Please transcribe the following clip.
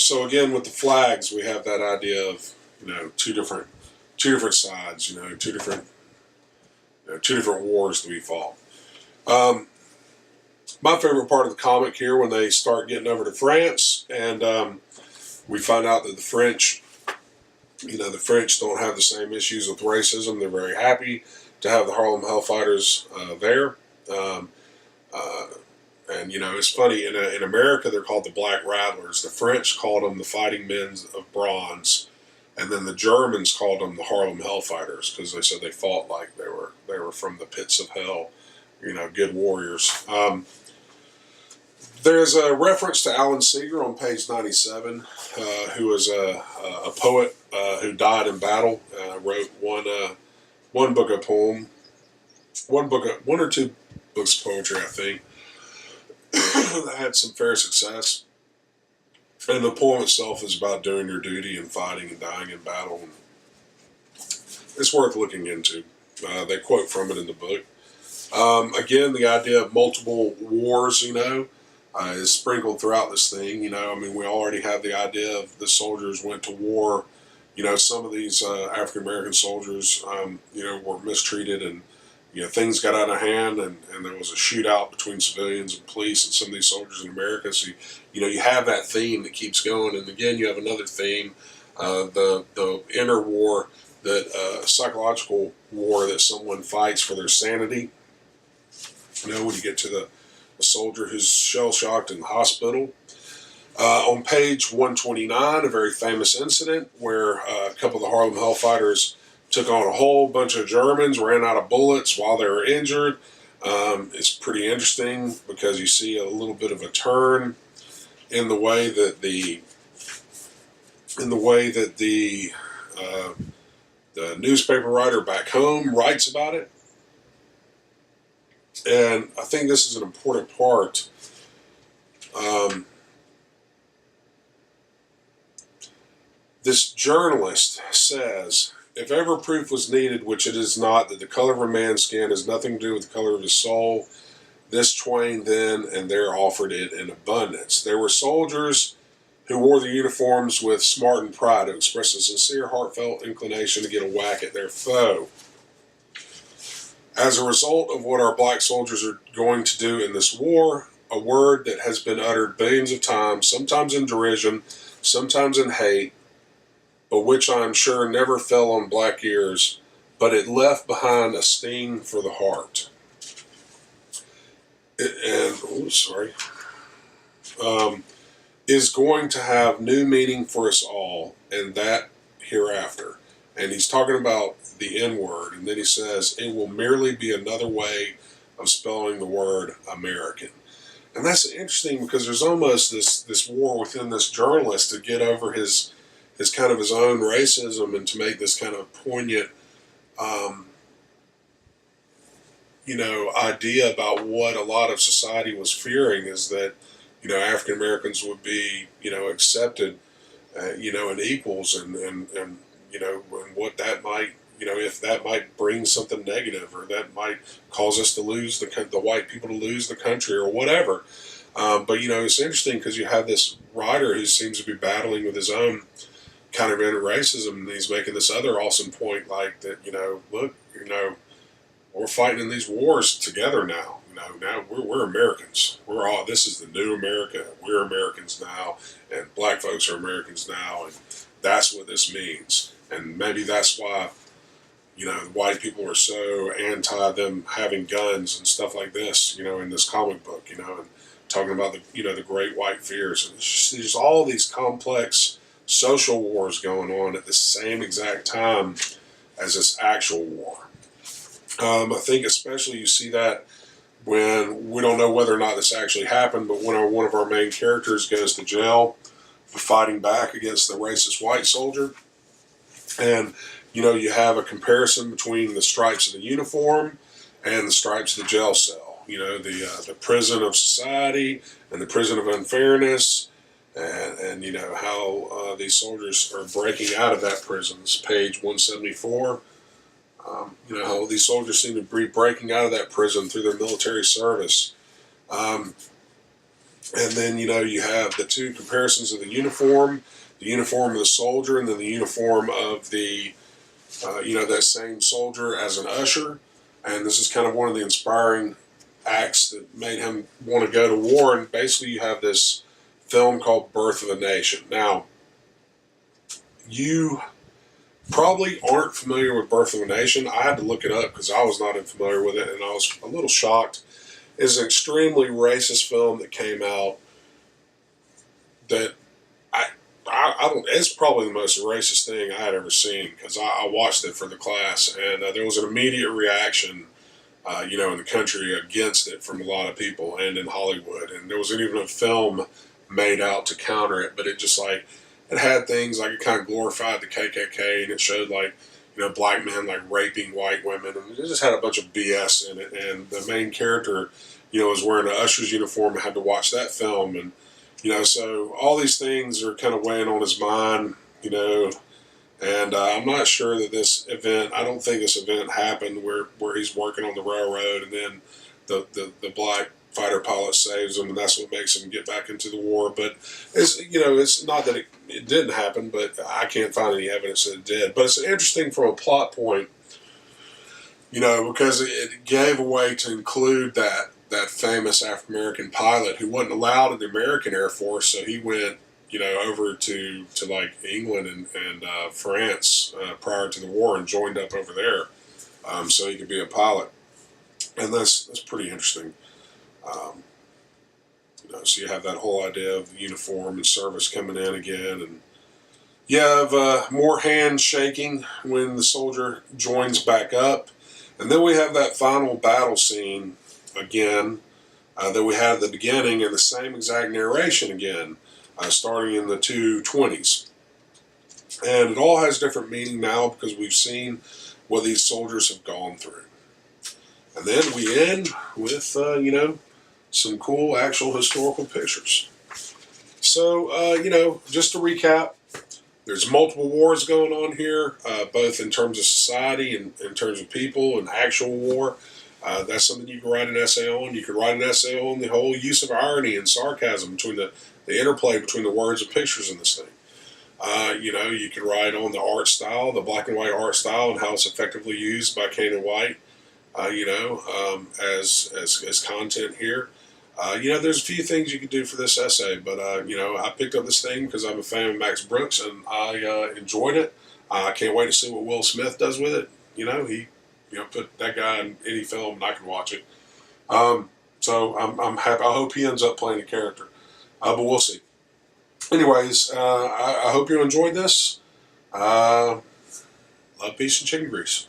So again, with the flags, we have that idea of, two different sides, two different wars to be fought. My favorite part of the comic here, when they start getting over to France, and we find out that the French don't have the same issues with racism. They're very happy to have the Harlem Hellfighters there. And it's funny, in America they're called the Black Rattlers. The French called them the Fighting Men of Bronze, and then the Germans called them the Harlem Hellfighters because they said they fought like they were from the pits of hell, good warriors. There's a reference to Alan Seeger on page 97, who was a poet who died in battle. Wrote one book of poem, one or two books of poetry, I think. That had some fair success, and the poem itself is about doing your duty and fighting and dying in battle. And it's worth looking into. They quote from it in the book. Again, the idea of multiple wars, is sprinkled throughout this thing. We already have the idea of the soldiers went to war. Some of these African American soldiers, were mistreated, and things got out of hand, and there was a shootout between civilians and police and some of these soldiers in America. So, you have that theme that keeps going. And again, you have another theme, the inner war, that psychological war that someone fights for their sanity. When you get to the soldier who's shell-shocked in the hospital. On page 129, a very famous incident where a couple of the Harlem Hellfighters took on a whole bunch of Germans, ran out of bullets while they were injured. It's pretty interesting because you see a little bit of a turn in the way that the newspaper writer back home writes about it. And I think this is an important part. This journalist says, if ever proof was needed, which it is not, that the color of a man's skin has nothing to do with the color of his soul, this twain then and there offered it in abundance. There were soldiers who wore the uniforms with smart and pride, who expressed a sincere, heartfelt inclination to get a whack at their foe. As a result of what our black soldiers are going to do in this war, a word that has been uttered billions of times, sometimes in derision, sometimes in hate, but which I am sure never fell on black ears, but it left behind a sting for the heart. Is going to have new meaning for us all, and that hereafter. And he's talking about the N-word, and then he says, it will merely be another way of spelling the word American. And that's interesting because there's almost this war within this journalist to get over his kind of his own racism and to make this kind of poignant, idea about what a lot of society was fearing is that, African Americans would be, accepted, and equals, and what that might, if that might bring something negative, or that might cause us to lose the white people to lose the country or whatever. But it's interesting because you have this writer who seems to be battling with his own kind of inner racism, and he's making this other awesome point, like that, look, we're fighting in these wars together now. Now we're Americans. This is the new America. We're Americans now, and black folks are Americans now, and that's what this means. And maybe that's why, the white people are so anti them having guns and stuff like this, in this comic book, and talking about the great white fears. And it's just all these complex social wars going on at the same exact time as this actual war. I think especially you see that when we don't know whether or not this actually happened, but when one of our main characters goes to jail for fighting back against the racist white soldier, and you have a comparison between the stripes of the uniform and the stripes of the jail cell. The prison of society and the prison of unfairness, and how these soldiers are breaking out of that prison. It's page 174. How these soldiers seem to be breaking out of that prison through their military service. And then, you have the two comparisons of the uniform of the soldier, and then the uniform of the, that same soldier as an usher. And this is kind of one of the inspiring acts that made him want to go to war. And basically, you have this film called Birth of a Nation. Now, you probably aren't familiar with Birth of a Nation. I had to look it up because I was not familiar with it, and I was a little shocked. It's an extremely racist film that came out that I don't. It's probably the most racist thing I had ever seen because I watched it for the class, and there was an immediate reaction, in the country against it from a lot of people and in Hollywood, and there wasn't even a film made out to counter it. But it just like it had things like it kind of glorified the KKK, and it showed like black men like raping white women, and it just had a bunch of BS in it. And the main character, was wearing an usher's uniform and had to watch that film, and so all these things are kind of weighing on his mind, and I'm not sure that this event, I don't think this event happened where he's working on the railroad and then the black fighter pilot saves him, and that's what makes him get back into the war. But it's not that it didn't happen, but I can't find any evidence that it did. But it's interesting from a plot point, because it gave a way to include that famous African American pilot who wasn't allowed in the American Air Force, so he went, over to like England and France prior to the war and joined up over there, so he could be a pilot, and that's pretty interesting. So you have that whole idea of uniform and service coming in again, and you have more handshaking when the soldier joins back up, and then we have that final battle scene again that we had at the beginning, and the same exact narration again, starting in the 220s. And it all has different meaning now because we've seen what these soldiers have gone through. And then we end with, some cool actual historical pictures. So, just to recap, there's multiple wars going on here, both in terms of society and in terms of people and actual war. That's something you can write an essay on. You could write an essay on the whole use of irony and sarcasm between the interplay between the words and pictures in this thing. You could write on the art style, the black and white art style, and how it's effectively used by Kane White, as content here. There's a few things you could do for this essay, but, I picked up this thing because I'm a fan of Max Brooks, and I enjoyed it. I can't wait to see what Will Smith does with it. He put that guy in any film and I can watch it. So I'm happy. I hope he ends up playing a character, but we'll see. Anyways, I hope you enjoyed this. Love, peace, and chicken grease.